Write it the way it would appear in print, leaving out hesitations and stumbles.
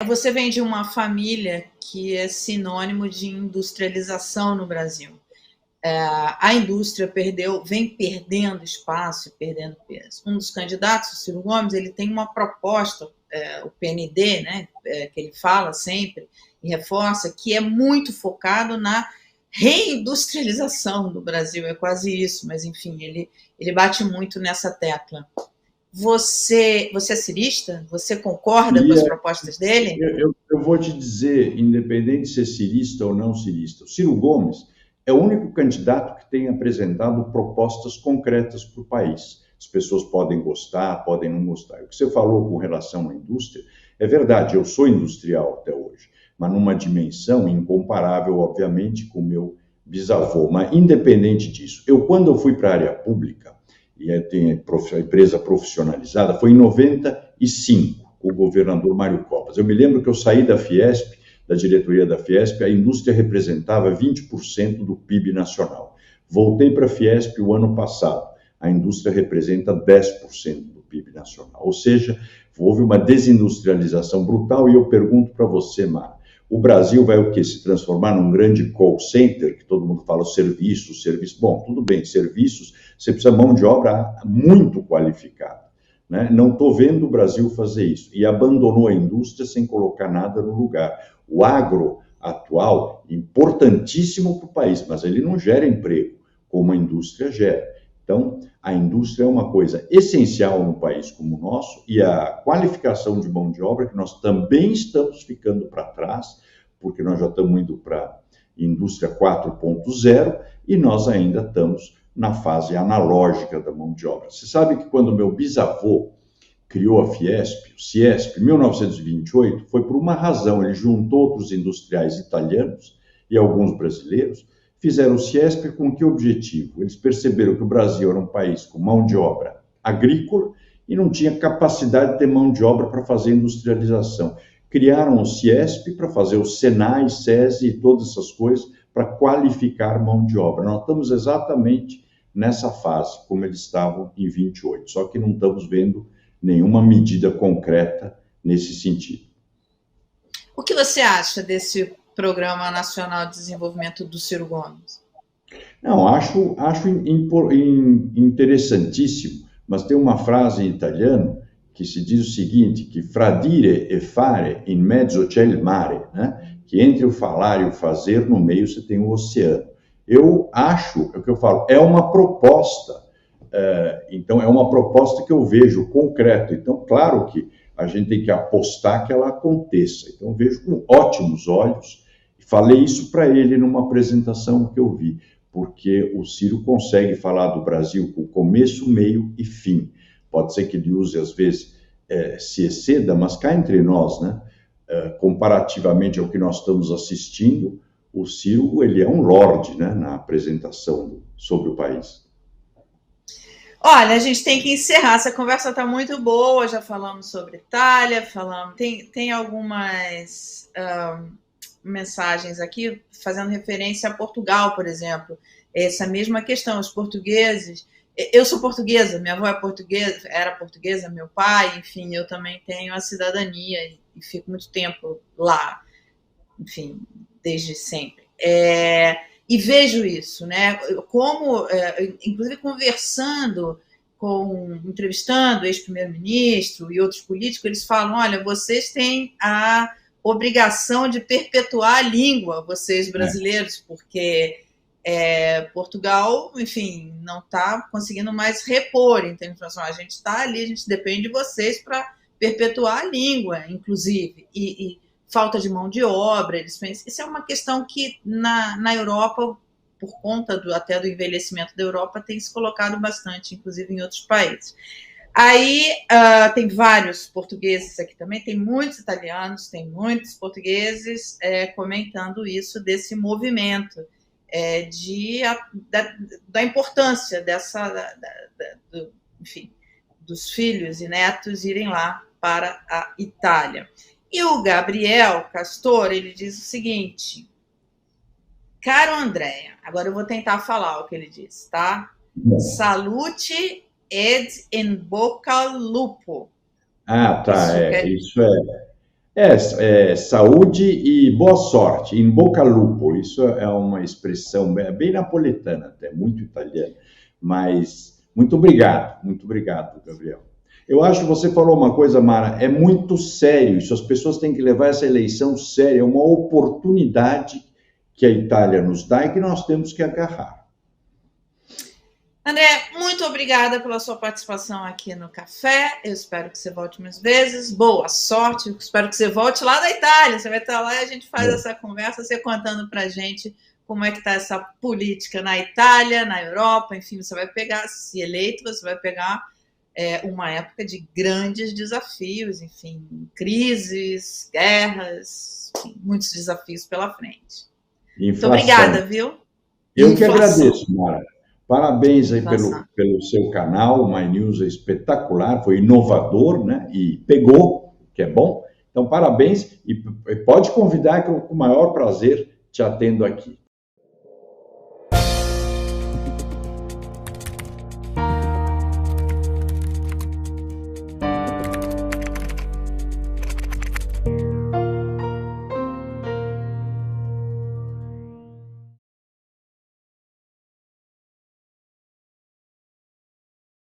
Você vem de uma família que é sinônimo de industrialização no Brasil. A indústria vem perdendo espaço e perdendo peso. Um dos candidatos, o Ciro Gomes, ele tem uma proposta, o PND, né, que ele fala sempre e reforça, que é muito focado na reindustrialização do Brasil, é quase isso, mas enfim, ele bate muito nessa tecla. Você é cirista? Você concorda com E as propostas dele? eu vou te dizer, independente de ser cirista ou não cirista, o Ciro Gomes é o único candidato que tem apresentado propostas concretas para o país. As pessoas podem gostar, podem não gostar. O que você falou com relação à indústria é verdade, eu sou industrial até hoje, mas numa dimensão incomparável, obviamente, com o meu bisavô. Mas, independente disso, quando eu fui para a área pública, e tem a empresa profissionalizada, foi em 95, com o governador Mário Covas. Eu me lembro que eu saí da Fiesp, da diretoria da Fiesp, a indústria representava 20% do PIB nacional. Voltei para a Fiesp o ano passado, a indústria representa 10% do PIB nacional. Ou seja, houve uma desindustrialização brutal e eu pergunto para você, Mara, o Brasil vai o quê? Se transformar num grande call center, que todo mundo fala serviços. Bom, tudo bem, serviços, você precisa de mão de obra muito qualificada. Né? Não estou vendo o Brasil fazer isso. E abandonou a indústria sem colocar nada no lugar. O agro atual, importantíssimo para o país, mas ele não gera emprego, como a indústria gera. Então, a indústria é uma coisa essencial num país como o nosso e a qualificação de mão de obra, que nós também estamos ficando para trás, porque nós já estamos indo para a indústria 4.0 e nós ainda estamos na fase analógica da mão de obra. Você sabe que quando meu bisavô criou a Fiesp, o Ciesp, em 1928, foi por uma razão. Ele juntou outros industriais italianos e alguns brasileiros, fizeram o Ciesp com que objetivo? Eles perceberam que o Brasil era um país com mão de obra agrícola e não tinha capacidade de ter mão de obra para fazer industrialização. Criaram o Ciesp para fazer o Senai, SESI e todas essas coisas para qualificar mão de obra. Nós estamos exatamente nessa fase, como eles estavam em 28, só que não estamos vendo nenhuma medida concreta nesse sentido. O que você acha desse Programa Nacional de Desenvolvimento do Ciro Gomes? Não, acho interessantíssimo, mas tem uma frase em italiano que se diz o seguinte, que fra dire e fare in mezzo c'è il mare, né? Que entre o falar e o fazer, no meio você tem o oceano. Eu acho, é o que eu falo, é uma proposta, então é uma proposta que eu vejo concreta. Então, claro que a gente tem que apostar que ela aconteça. Então, eu vejo com ótimos olhos. Falei isso para ele numa apresentação que eu vi, porque o Ciro consegue falar do Brasil com começo, meio e fim. Pode ser que ele use, às vezes, se exceda, mas cá entre nós, né? Comparativamente ao que nós estamos assistindo, o Ciro ele é um lorde, né, na apresentação sobre o país. Olha, a gente tem que encerrar. Essa conversa está muito boa. Já falamos sobre Itália, tem algumas mensagens aqui fazendo referência a Portugal, por exemplo. Essa mesma questão, os portugueses. Eu sou portuguesa, minha avó é portuguesa, era portuguesa, meu pai, enfim, eu também tenho a cidadania e fico muito tempo lá, enfim, desde sempre. E vejo isso, né? Como, inclusive, entrevistando o ex-primeiro-ministro e outros políticos, eles falam: olha, vocês têm a obrigação de perpetuar a língua, vocês brasileiros, porque Portugal, enfim, não está conseguindo mais repor. Então, a gente está ali, a gente depende de vocês para perpetuar a língua, inclusive. E falta de mão de obra, eles pensam. Isso é uma questão que na Europa, por conta até do envelhecimento da Europa, tem se colocado bastante, inclusive em outros países. Aí tem vários portugueses aqui também, tem muitos italianos, tem muitos portugueses comentando isso, desse movimento, da importância enfim, dos filhos e netos irem lá para a Itália. E o Gabriel Castor, ele diz o seguinte: caro Andréa, agora eu vou tentar falar o que ele diz, tá? Salute ed in bocca al lupo. Ah, tá, isso é Saúde e boa sorte, in bocca al lupo, isso é uma expressão bem napolitana, até muito italiana, mas muito obrigado, Gabriel. Eu acho que você falou uma coisa, Mara, é muito sério isso, as pessoas têm que levar essa eleição séria, é uma oportunidade que a Itália nos dá e que nós temos que agarrar. André, muito obrigada pela sua participação aqui no Café. Eu espero que você volte mais vezes. Boa sorte. Eu espero que você volte lá da Itália. Você vai estar lá e a gente faz essa conversa, você contando para a gente como é que está essa política na Itália, na Europa. Enfim, você vai pegar, se eleito, você vai pegar uma época de grandes desafios, enfim, crises, guerras, enfim, muitos desafios pela frente. Inflação. Muito obrigada, viu? Eu que agradeço, Mara. Parabéns aí pelo seu canal, o My News é espetacular, foi inovador, né? E pegou, que é bom. Então, parabéns e pode convidar que eu, com o maior prazer, te atendo aqui.